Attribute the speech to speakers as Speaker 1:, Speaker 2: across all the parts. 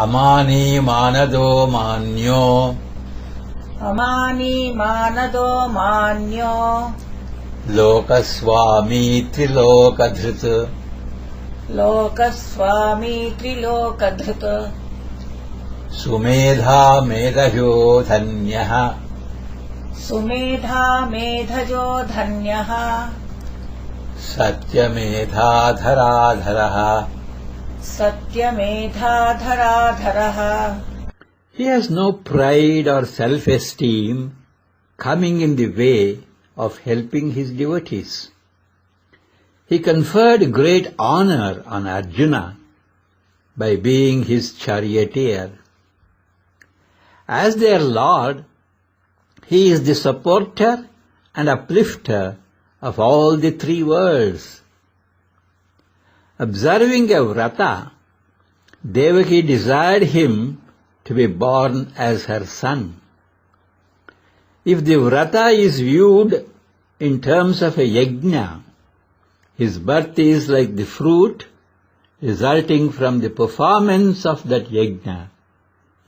Speaker 1: अमानी मानदो मान्यो
Speaker 2: अमानी मानदो मान्यो
Speaker 1: लोकस्वामी त्रिलोकधृत्
Speaker 2: लोकस्वामी त्रिलोकधृत्
Speaker 1: सुमेधा मेधयो धन्यः
Speaker 2: सुमेधा मेधजो धन्यः
Speaker 1: सत्यमेधाधराधरः
Speaker 2: सत्यमेधाधराधरः.
Speaker 1: He has no pride or self-esteem coming in the way of helping his devotees. He conferred great honor on Arjuna by being his charioteer. As their Lord, he is the supporter and uplifter of all the three worlds. Observing a vrata, Devaki desired him to be born as her son. If the vrata is viewed in terms of a yajna, his birth is like the fruit resulting from the performance of that yajna,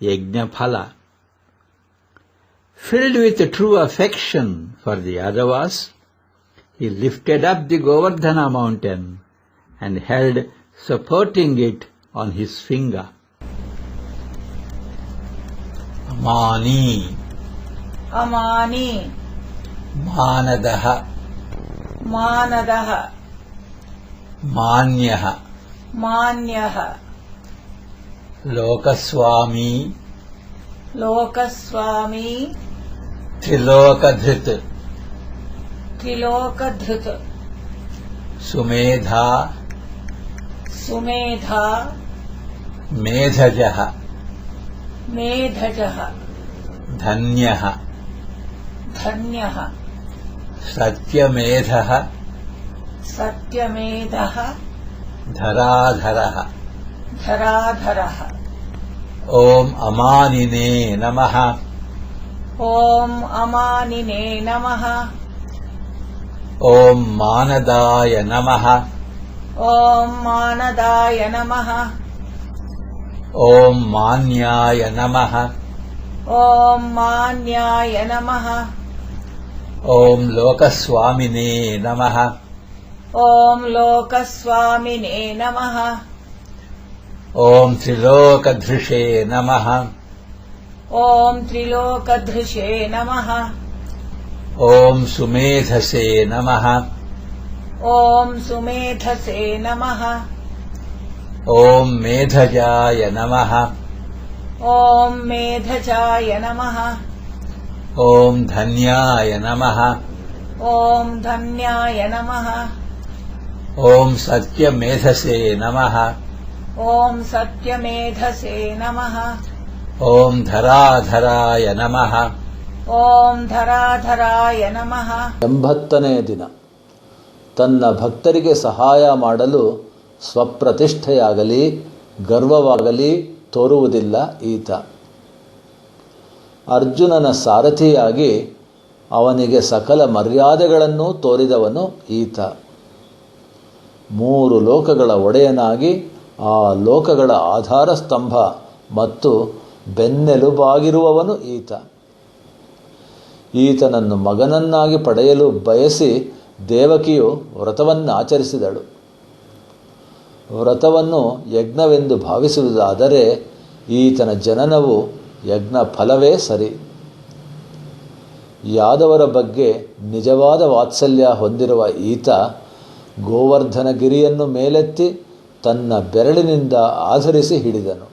Speaker 1: yajna phala. Filled with a true affection for the Yadavas, he lifted up the Govardhana mountain and held supporting it on his finger. Amani
Speaker 2: अमानी
Speaker 1: मानदः
Speaker 2: मानदः
Speaker 1: मान्यः
Speaker 2: मान्यः
Speaker 1: लोकस्वामी
Speaker 2: लोकस्वामी
Speaker 1: त्रिलोकधृत्
Speaker 2: त्रिलोकधृत्
Speaker 1: सुमेधा
Speaker 2: सुमेधा
Speaker 1: मेधजः
Speaker 2: मेधजः
Speaker 1: धन्यः
Speaker 2: धन्यः
Speaker 1: सत्यमेधः
Speaker 2: सत्यमेधः
Speaker 1: धराधरः.
Speaker 2: धराधरः.
Speaker 1: ओम अमानिने नमः.
Speaker 2: ओम अमानिने नमः.
Speaker 1: ओम मानदाय नमः.
Speaker 2: ओम मानदाय नमः.
Speaker 1: ओम मान्याय नमः.
Speaker 2: ओम मान्याय नमः.
Speaker 1: ओम लोकस्वामिने नमः.
Speaker 2: ओम लोकस्वामिने नमः.
Speaker 1: ओम त्रिलोकधृषे नमः.
Speaker 2: ओम त्रिलोकधृषे नमः.
Speaker 1: ओम सुमेधसे नमः.
Speaker 2: ओम सुमेधसे नमः.
Speaker 1: ओम मेधजाय नमः.
Speaker 2: ओम मेधजाय नमः.
Speaker 1: ओम धन्याय नमः.
Speaker 2: ओम धन्याय नमः.
Speaker 1: ओम सत्यमेधसे नमः.
Speaker 2: ओम सत्यमेधसे नमः.
Speaker 1: ओम धराधराय नमः.
Speaker 2: ओम धराधराय नमः.
Speaker 3: 80ನೇ ದಿನ ತನ್ನ ಭಕ್ತರಿಗೆ ಸಹಾಯ ಮಾಡಲು ಸ್ವಪ್ರತಿಷ್ಠೆಯಾಗಲಿ ಗರ್ವವಾಗಲಿ ತೋರುವುದಿಲ್ಲ ಈತ. ಅರ್ಜುನನ ಸಾರಥಿಯಾಗಿ ಅವನಿಗೆ ಸಕಲ ಮರ್ಯಾದೆಗಳನ್ನು ತೋರಿದವನು ಈತ. 3 ಲೋಕಗಳ ಒಡೆಯನಾಗಿ ಆ ಲೋಕಗಳ ಆಧಾರ ಸ್ತಂಭ ಮತ್ತು ಬೆನ್ನೆಲುಬಾಗಿರುವವನು ಈತ. ಈತನನ್ನು ಮಗನನ್ನಾಗಿ ಪಡೆಯಲು ಬಯಸಿ ದೇವಕಿಯು ವ್ರತವನ್ನಾಚರಿಸಿದಳು. ವ್ರತವನ್ನು ಯಜ್ಞವೆಂದು ಭಾವಿಸುವುದಾದರೆ ಈತನ ಜನನವು ಯಜ್ಞ ಫಲವೇ ಸರಿ. ಯಾದವರ ಬಗ್ಗೆ ನಿಜವಾದ ವಾತ್ಸಲ್ಯ ಹೊಂದಿರುವ ಈತ ಗೋವರ್ಧನಗಿರಿಯನ್ನು ಮೇಲೆತ್ತಿ ತನ್ನ ಬೆರಳಿನಿಂದ ಆಧರಿಸಿ ಹಿಡಿದನು.